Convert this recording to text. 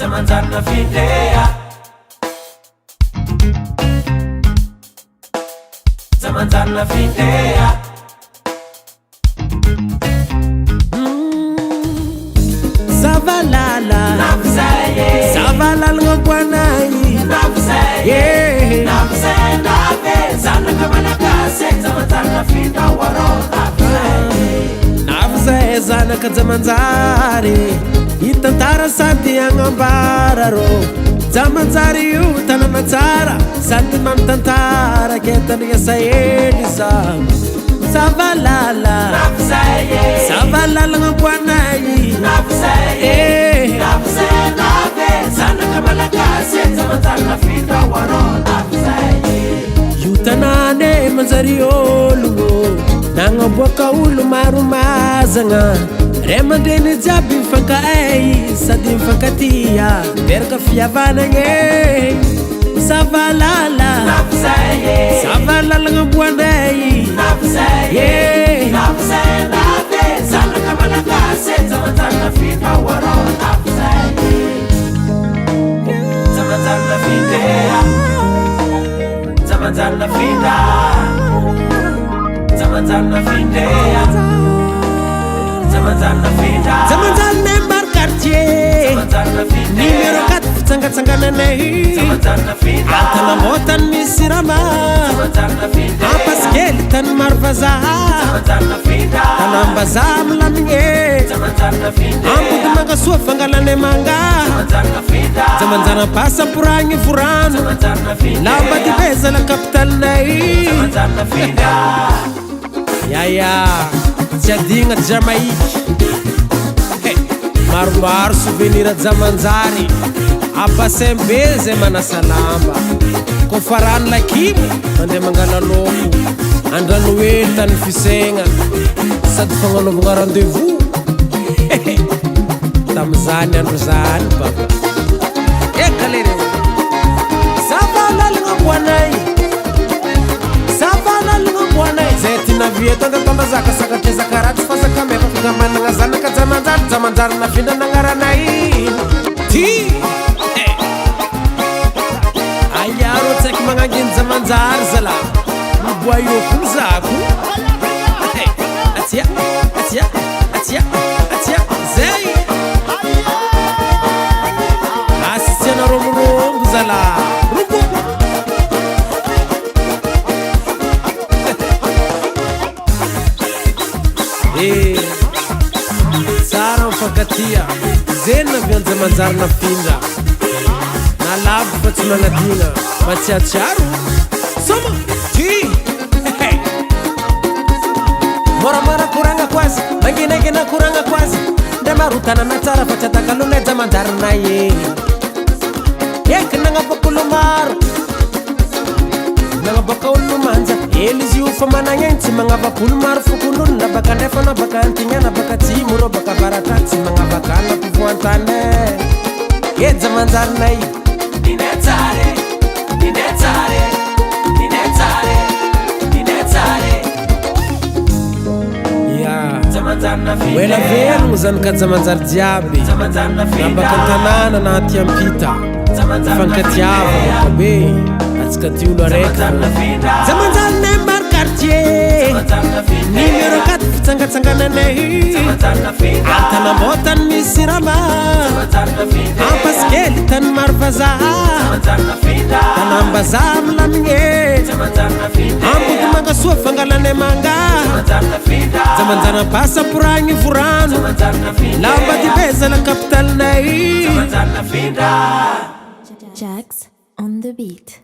Zamanzana Fidea, Zamanzana Fidea. Savalala, Nafzaye, Savalala ngwanai, Nafzaye, Nafzaye, Nave, Zana Kamanakase, Zamanzana Fida Waro, Nafzaye, Nafzaye Zana Kazamanzari, Itantara Sadi Angambararo, Zamanzari Utanamazara, Sadi Mamtantara, Ketania Sayelisa, Savalala, Nafzaye, Savalala ngwanai, Nafzaye, Nafzaye, Nave, Zana Kamanakase, Zamanzana Fida Waro, Nafzaye. Yutanane manzari olugo nangaboka ulu marumazanga remandeni jabi fanka ai sadi fankatia derka fiavana nge savalala Nafzaye, savalala ngabwanai Nafzaye, Nafzaye, Nave, Zana Kamanakase, Zamanzana Fida Waro, Nafzaye, Zamanzana Fidea, Zamanzana Fida, Zamanzana Fidea, Zamanzana Fida, zamanzane bar quartier Zamanzana numero Fidea, 4 tsanga nei Zamanzana Fida, atana motan misirama Zamanzana Fidea, apaskeli tan marvaza Zamanzana Fida, tanambazam lamnge Zamanzana Fidea, ambudu manga sua fangalane manga Zamanzana Fida, zamanzana pasa purangi furano Zamanzana Fidea, lamba di beza la capital nei Zamanzana Fida, yaya siadinga Jamaïque hey. Maromaro souvenir zamanzari apasembeze manasa lamba kofa rano lakimo mandeha mangala loko andrano hely tany fisegna sady fagnanovagna rendez-vous tamizany andro zany baba ekalery savalala boanay savalala boanay zay tinavia tondatona zakasakatry zakaratsy fa zakameka figamanagna zanaka zamanjary zamanjary nafindra nagnaranay ty ayaro tsaiky magnangeny zamanjary zala miboaio koa zako atia atia atia atia zay asiana romorombo zala rombo tsara mifakatia zeny naviany zamanjary nafindra nalavo fa tsy magnadigna matsiatsiaro soma ty moramora koragna koazy manginagina koragna koazy ndre marotanana tsara fa tsy atakalonay zamanjarinay eny eky nagnabokolo maro nagnaboka olo manja ely izy io fa managna egny tsy magnavakolo maro fokon'olona baka ndefa na baka antignana baka tsimo rô baka varatra tsy magnavaka na mpivoantany edy zamanjarinay Dinezare, Dinezare, Dinezare, Dinezare, ya Zamanzana wela Fidea, velogno zany ka zamanjary jiaby Zamanzana nabaka Fida, tanàna na aty ampita Zamanzana fankatiavana be atsika ty olo araiky Zamanzana Fida, zamanjary nay mar quartier Zamanzana numero Fidea, 4 fitsangatsangananay Zamanzana Fida, atanambotany misy rama Zamanzana Fidea, ampaskely tany maro vazaha Zamanzana Fida, tanambazaha milamigny Zamanzana Fidea, ambudu manga sua fangalane manga Zamanzana Fida, zamanjana pasa purangi furano Zamanzana Fidea, lamba di beza la capital nei Zamanzana Fida. Jax on the beat.